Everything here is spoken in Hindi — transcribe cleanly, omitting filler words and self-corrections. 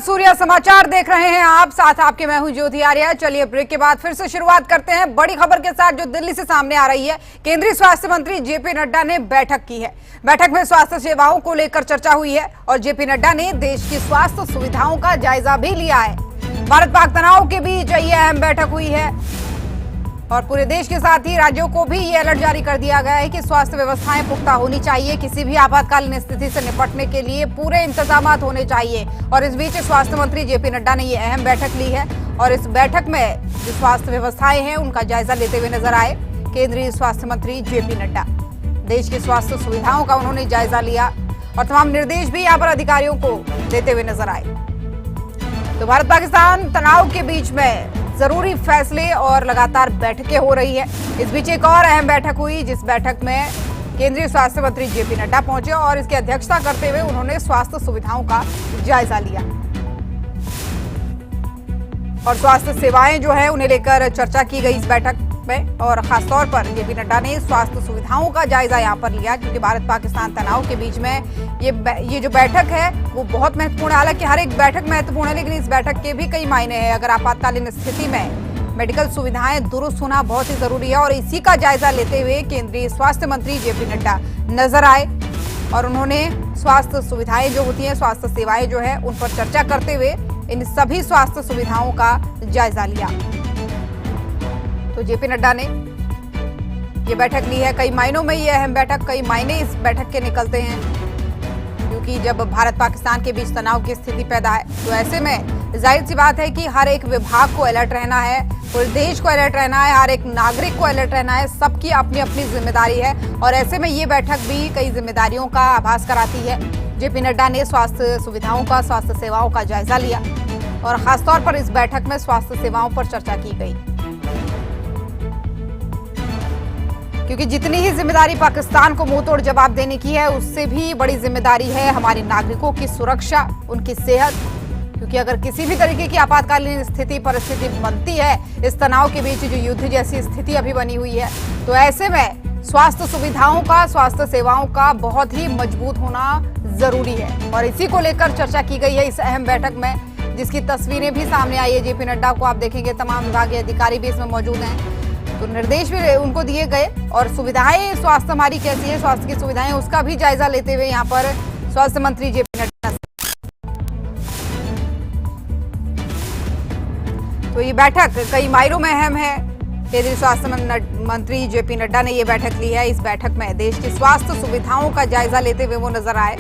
सूर्या समाचार देख रहे हैं आप, साथ आपके मैं हूं ज्योति आर्या। चलिए ब्रेक के बाद फिर से शुरुआत करते हैं बड़ी खबर के साथ जो दिल्ली से सामने आ रही है। केंद्रीय स्वास्थ्य मंत्री जेपी नड्डा ने बैठक की है। बैठक में स्वास्थ्य सेवाओं को लेकर चर्चा हुई है और जेपी नड्डा ने देश की स्वास्थ्य सुविधाओं का जायजा भी लिया है। भारत पाक तनाव के बीच ये अहम बैठक हुई है और पूरे देश के साथ ही राज्यों को भी ये अलर्ट जारी कर दिया गया है कि स्वास्थ्य व्यवस्थाएं पुख्ता होनी चाहिए। किसी भी आपातकालीन स्थिति से निपटने के लिए पूरे इंतजाम होने चाहिए। और इस बीच स्वास्थ्य मंत्री जेपी नड्डा ने ये अहम बैठक ली है और इस बैठक में जो स्वास्थ्य व्यवस्थाएं हैं उनका जायजा लेते हुए नजर आए केंद्रीय स्वास्थ्य मंत्री जेपी नड्डा। देश की स्वास्थ्य सुविधाओं का उन्होंने जायजा लिया और तमाम निर्देश भी यहाँ पर अधिकारियों को देते हुए नजर आए। तो भारत पाकिस्तान तनाव के बीच में जरूरी फैसले और लगातार बैठकें हो रही है। इस बीच एक और अहम बैठक हुई जिस बैठक में केंद्रीय स्वास्थ्य मंत्री जेपी नड्डा पहुंचे और इसकी अध्यक्षता करते हुए उन्होंने स्वास्थ्य सुविधाओं का जायजा लिया और स्वास्थ्य सेवाएं जो है उन्हें लेकर चर्चा की गई इस बैठक में। और खासतौर पर जेपी नड्डा ने स्वास्थ्य सुविधाओं का जायजा यहाँ पर लिया क्योंकि भारत पाकिस्तान तनाव के बीच में ये जो बैठक है वो बहुत महत्वपूर्ण है। हालांकि हर एक बैठक महत्वपूर्ण है लेकिन इस बैठक के भी कई मायने हैं। अगर आपातकालीन स्थिति में मेडिकल सुविधाएं दुरुस्त होना बहुत ही जरूरी है और इसी का जायजा लेते हुए केंद्रीय स्वास्थ्य मंत्री जेपी नड्डा नजर आए और उन्होंने स्वास्थ्य सुविधाएं जो होती हैं, स्वास्थ्य सेवाएं जो है उन पर चर्चा करते हुए इन सभी स्वास्थ्य सुविधाओं का जायजा लिया। तो जेपी नड्डा ने ये बैठक ली है। कई मायनों में ये अहम बैठक, कई मायने इस बैठक के निकलते हैं क्योंकि जब भारत पाकिस्तान के बीच तनाव की स्थिति पैदा है तो ऐसे में जाहिर सी बात है कि हर एक विभाग को अलर्ट रहना है, पूरे देश को अलर्ट रहना है, हर एक नागरिक को अलर्ट रहना है। सबकी अपनी अपनी जिम्मेदारी है और ऐसे में ये बैठक भी कई जिम्मेदारियों का आभास कराती है। जेपी नड्डा ने स्वास्थ्य सुविधाओं का, स्वास्थ्य सेवाओं का जायजा लिया और खासतौर पर इस बैठक में स्वास्थ्य सेवाओं पर चर्चा की गई क्योंकि जितनी ही जिम्मेदारी पाकिस्तान को मुंह तोड़ जवाब देने की है उससे भी बड़ी जिम्मेदारी है हमारे नागरिकों की सुरक्षा, उनकी सेहत। क्योंकि अगर किसी भी तरीके की आपातकालीन परिस्थिति बनती है इस तनाव के बीच जो युद्ध जैसी स्थिति अभी बनी हुई है तो ऐसे में स्वास्थ्य सुविधाओं का, स्वास्थ्य सेवाओं का बहुत ही मजबूत होना जरूरी है और इसी को लेकर चर्चा की गई है इस अहम बैठक में, जिसकी तस्वीरें भी सामने आई है। जेपी नड्डा को आप देखेंगे, तमाम विभागीय अधिकारी भी इसमें मौजूद हैं तो निर्देश भी उनको दिए गए और सुविधाएं स्वास्थ्य हमारी कैसी है, स्वास्थ्य की सुविधाएं उसका भी जायजा लेते हुए यहाँ पर स्वास्थ्य मंत्री जेपी नड्डा। तो ये बैठक कई मायनों में अहम है। केंद्रीय स्वास्थ्य मंत्री जेपी नड्डा ने ये बैठक ली है। इस बैठक में देश की स्वास्थ्य सुविधाओं का जायजा लेते हुए वो नजर आए।